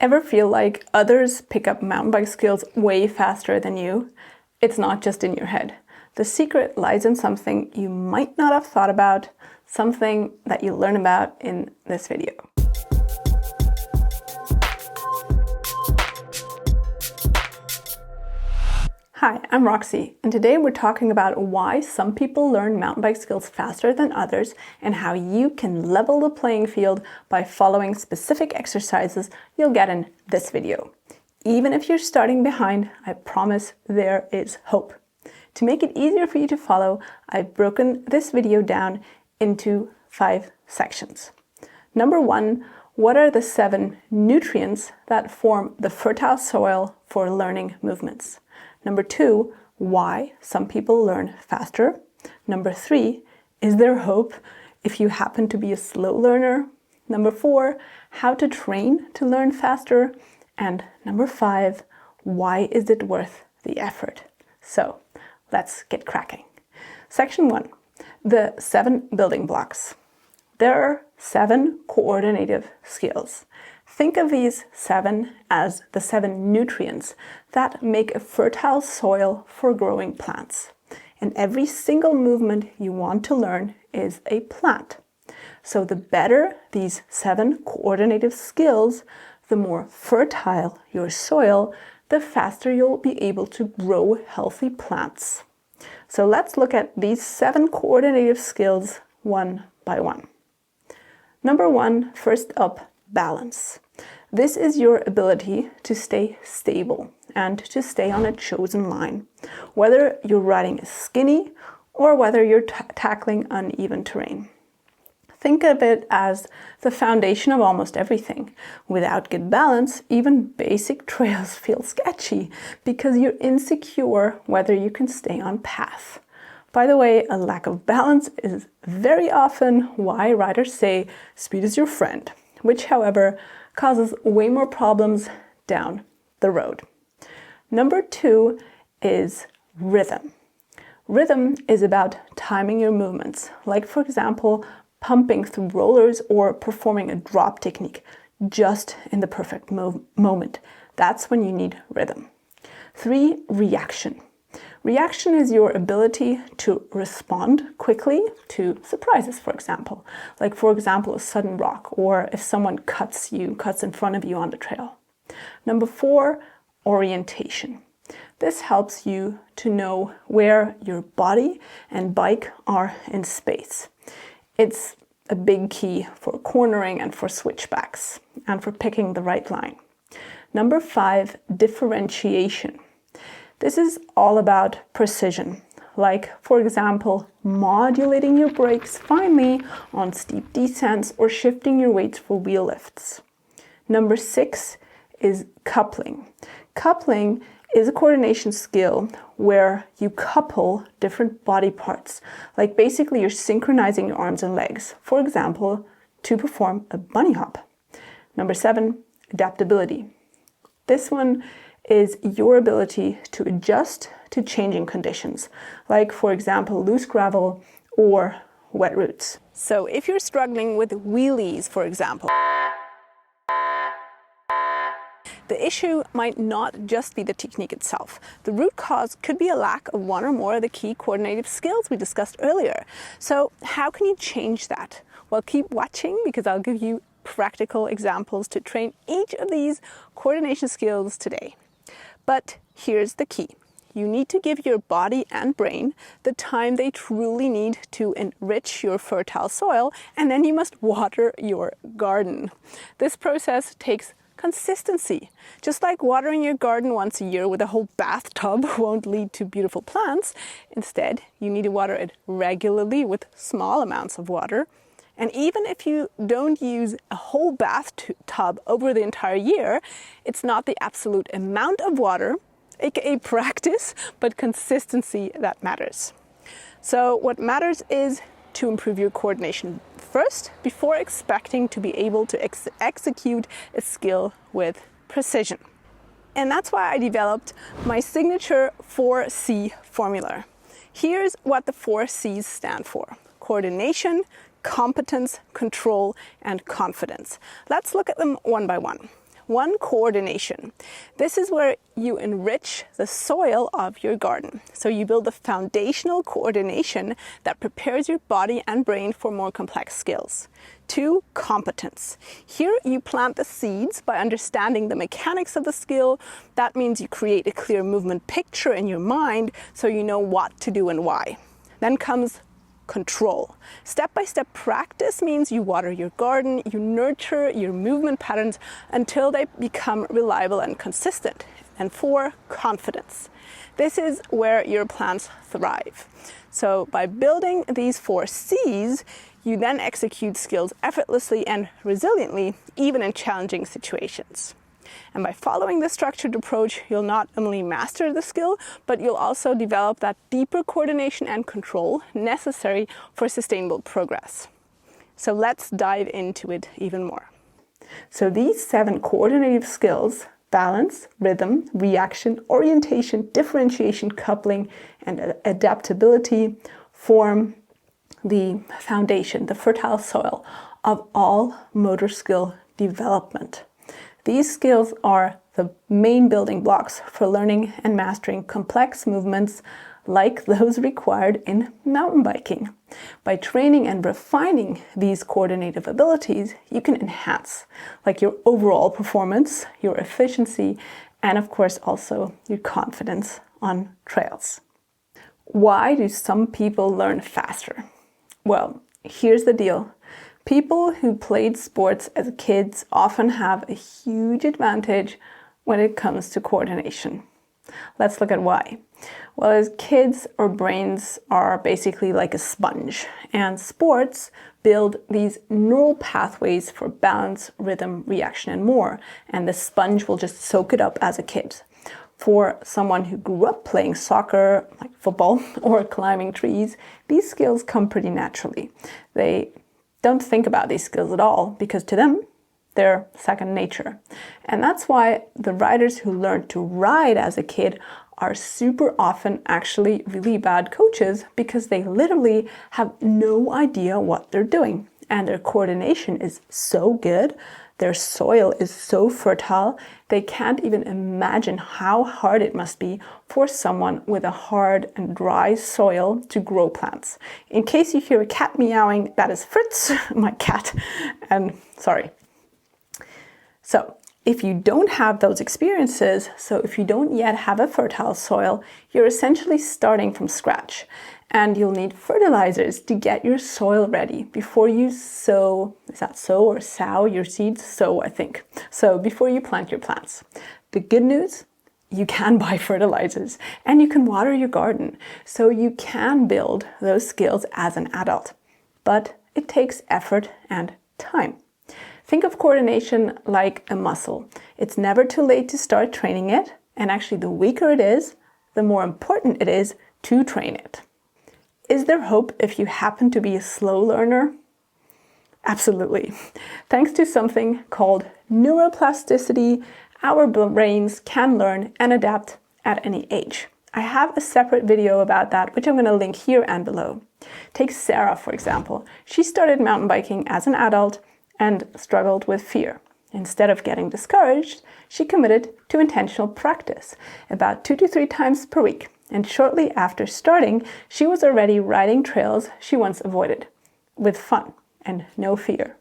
Ever feel like others pick up mountain bike skills way faster than you? It's not just in your head. The secret lies in something you might not have thought about, something that you learn about in this video. Hi, I'm Roxy, and today we're talking about why some people learn mountain bike skills faster than others and how you can level the playing field by following specific exercises you'll get in this video. Even if you're starting behind, I promise there is hope. To make it easier for you to follow, I've broken this video down into 5 sections. Number 1, what are the 7 nutrients that form the fertile soil for learning movements? Number 2, why some people learn faster. Number 3, is there hope if you happen to be a slow learner? Number 4, how to train to learn faster. And number 5, why is it worth the effort? So let's get cracking. Section 1, the 7 building blocks. There are 7 coordinative skills. Think of these 7 as the 7 nutrients that make a fertile soil for growing plants. And every single movement you want to learn is a plant. So the better these 7 coordinative skills, the more fertile your soil, the faster you'll be able to grow healthy plants. So let's look at these 7 coordinative skills one by one. Number 1, first up, balance. This is your ability to stay stable and to stay on a chosen line, whether you're riding a skinny or whether you're tackling uneven terrain. Think of it as the foundation of almost everything. Without good balance, even basic trails feel sketchy because you're insecure whether you can stay on path. By the way, a lack of balance is very often why riders say speed is your friend, which, however, causes way more problems down the road. Number 2 is rhythm. Rhythm is about timing your movements, like, for example, pumping through rollers or performing a drop technique just in the perfect moment. That's when you need rhythm. 3, reaction. Reaction is your ability to respond quickly to surprises, for example. Like, for example, a sudden rock, or if someone cuts in front of you on the trail. Number 4, orientation. This helps you to know where your body and bike are in space. It's a big key for cornering and for switchbacks and for picking the right line. Number 5, differentiation. This is all about precision, like, for example, modulating your brakes finely on steep descents or shifting your weights for wheel lifts. Number 6 is coupling. Coupling is a coordination skill where you couple different body parts, like basically you're synchronizing your arms and legs, for example, to perform a bunny hop. Number 7, adaptability. This one is your ability to adjust to changing conditions, like, for example, loose gravel or wet routes. So if you're struggling with wheelies, for example, the issue might not just be the technique itself. The root cause could be a lack of one or more of the key coordinative skills we discussed earlier. So how can you change that? Well, keep watching because I'll give you practical examples to train each of these coordination skills today. But here's the key. You need to give your body and brain the time they truly need to enrich your fertile soil, and then you must water your garden. This process takes consistency. Just like watering your garden once a year with a whole bathtub won't lead to beautiful plants, instead you need to water it regularly with small amounts of water. And even if you don't use a whole bathtub over the entire year, it's not the absolute amount of water, aka practice, but consistency that matters. So what matters is to improve your coordination first before expecting to be able to execute a skill with precision. And that's why I developed my signature 4C formula. Here's what the 4 C's stand for: coordination, competence, control, and confidence. Let's look at them one by one. One, coordination. This is where you enrich the soil of your garden. So you build the foundational coordination that prepares your body and brain for more complex skills. Two, competence. Here you plant the seeds by understanding the mechanics of the skill. That means you create a clear movement picture in your mind so you know what to do and why. Then comes control. Step-by-step practice means you water your garden, you nurture your movement patterns until they become reliable and consistent. And four, confidence. This is where your plants thrive. So by building these 4 C's, you then execute skills effortlessly and resiliently, even in challenging situations. And by following this structured approach, you'll not only master the skill, but you'll also develop that deeper coordination and control necessary for sustainable progress. So let's dive into it even more. So these 7 coordinative skills, balance, rhythm, reaction, orientation, differentiation, coupling, and adaptability, form the foundation, the fertile soil of all motor skill development. These skills are the main building blocks for learning and mastering complex movements like those required in mountain biking. By training and refining these coordinative abilities, you can enhance your overall performance, your efficiency, and of course also your confidence on trails. Why do some people learn faster? Well, here's the deal. People who played sports as kids often have a huge advantage when it comes to coordination. Let's look at why. Well, as kids, our brains are basically like a sponge, and sports build these neural pathways for balance, rhythm, reaction, and more, and the sponge will just soak it up as a kid. For someone who grew up playing soccer, like football, or climbing trees, these skills come pretty naturally. They don't think about these skills at all because to them, they're second nature. And that's why the riders who learned to ride as a kid are super often actually really bad coaches because they literally have no idea what they're doing. And their coordination is so good, their soil is so fertile, they can't even imagine how hard it must be for someone with a hard and dry soil to grow plants. In case you hear a cat meowing, that is Fritz, my cat, and sorry. So, if you don't have those experiences, so if you don't yet have a fertile soil, you're essentially starting from scratch. And you'll need fertilizers to get your soil ready before you sow, is that sow or sow your seeds? Sow, I think. So before you plant your plants. The good news, you can buy fertilizers and you can water your garden. So you can build those skills as an adult, but it takes effort and time. Think of coordination like a muscle. It's never too late to start training it. And actually the weaker it is, the more important it is to train it. Is there hope if you happen to be a slow learner? Absolutely. Thanks to something called neuroplasticity, our brains can learn and adapt at any age. I have a separate video about that, which I'm going to link here and below. Take Sarah, for example. She started mountain biking as an adult and struggled with fear. Instead of getting discouraged, she committed to intentional practice, about 2 to 3 times per week. And shortly after starting, she was already riding trails she once avoided, with fun and no fear.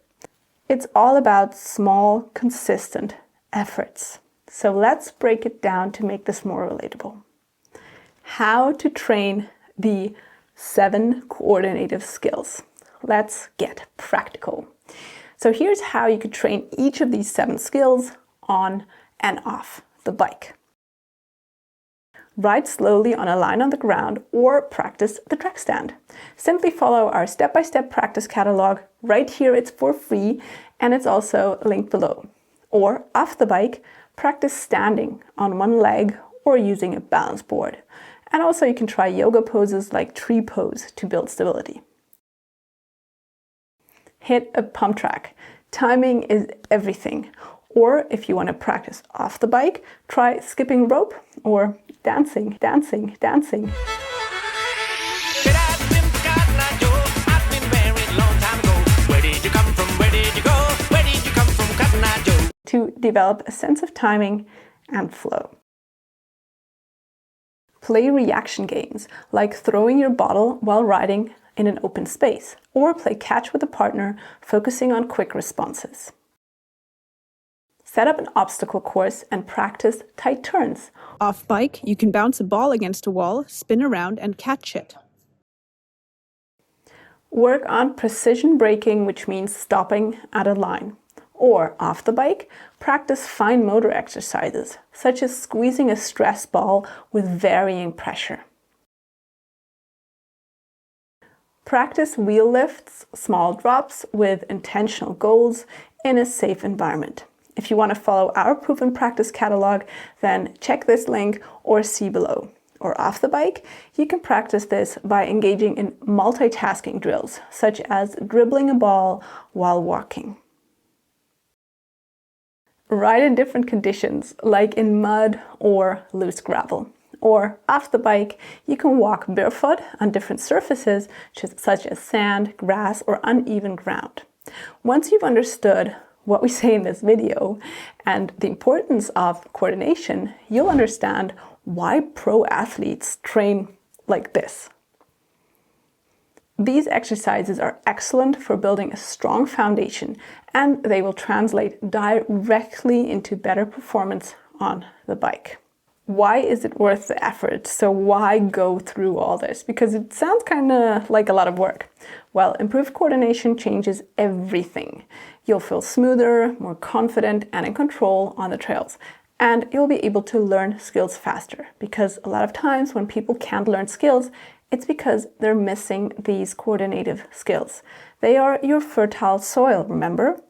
It's all about small, consistent efforts. So let's break it down to make this more relatable. How to train the 7 coordinative skills. Let's get practical. So here's how you could train each of these 7 skills on and off the bike. Ride slowly on a line on the ground or practice the track stand. Simply follow our step-by-step practice catalog. Right here it's for free and it's also linked below. Or off the bike, practice standing on one leg or using a balance board. And also you can try yoga poses like tree pose to build stability. Hit a pump track. Timing is everything. Or if you want to practice off the bike, try skipping rope or dancing. to develop a sense of timing and flow. Play reaction games, like throwing your bottle while riding in an open space, or play catch with a partner, focusing on quick responses. Set up an obstacle course and practice tight turns. Off bike, you can bounce a ball against a wall, spin around, and catch it. Work on precision braking, which means stopping at a line. Or off the bike, practice fine motor exercises, such as squeezing a stress ball with varying pressure. Practice wheel lifts, small drops with intentional goals in a safe environment. If you want to follow our proven practice catalog, then check this link or see below. Or off the bike, you can practice this by engaging in multitasking drills, such as dribbling a ball while walking. Ride in different conditions, like in mud or loose gravel. Or off the bike, you can walk barefoot on different surfaces, such as sand, grass, or uneven ground. Once you've understood what we say in this video and the importance of coordination, you'll understand why pro athletes train like this. These exercises are excellent for building a strong foundation, and they will translate directly into better performance on the bike. Why is it worth the effort? So why go through all this? Because it sounds kind of like a lot of work. Well, improved coordination changes everything. You'll feel smoother, more confident, and in control on the trails. And you'll be able to learn skills faster, because a lot of times when people can't learn skills, it's because they're missing these coordinative skills. They are your fertile soil, remember?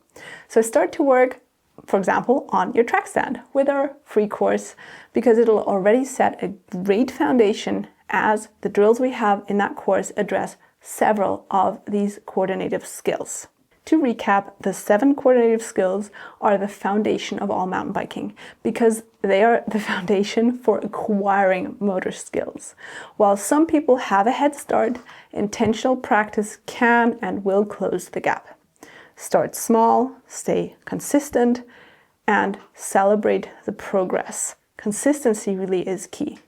So start to work, for example, on your track stand with our free course, because it'll already set a great foundation, as the drills we have in that course address several of these coordinative skills. To recap, the 7 coordinative skills are the foundation of all mountain biking, because they are the foundation for acquiring motor skills. While some people have a head start, intentional practice can and will close the gap. Start small, stay consistent, and celebrate the progress. Consistency really is key.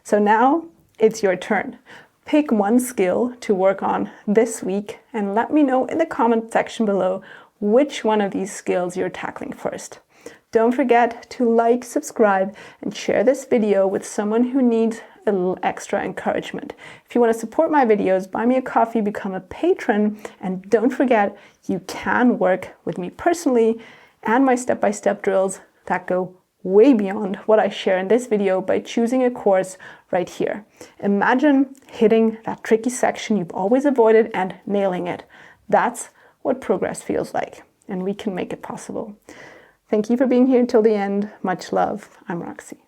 So now it's your turn. Pick one skill to work on this week and let me know in the comment section below which one of these skills you're tackling first. Don't forget to like, subscribe, and share this video with someone who needs a little extra encouragement. If you want to support my videos, buy me a coffee, become a patron, and don't forget you can work with me personally and my step-by-step drills that go way beyond what I share in this video by choosing a course right here. Imagine hitting that tricky section you've always avoided and nailing it. That's what progress feels like, and we can make it possible. Thank you for being here until the end. Much love. I'm Roxy.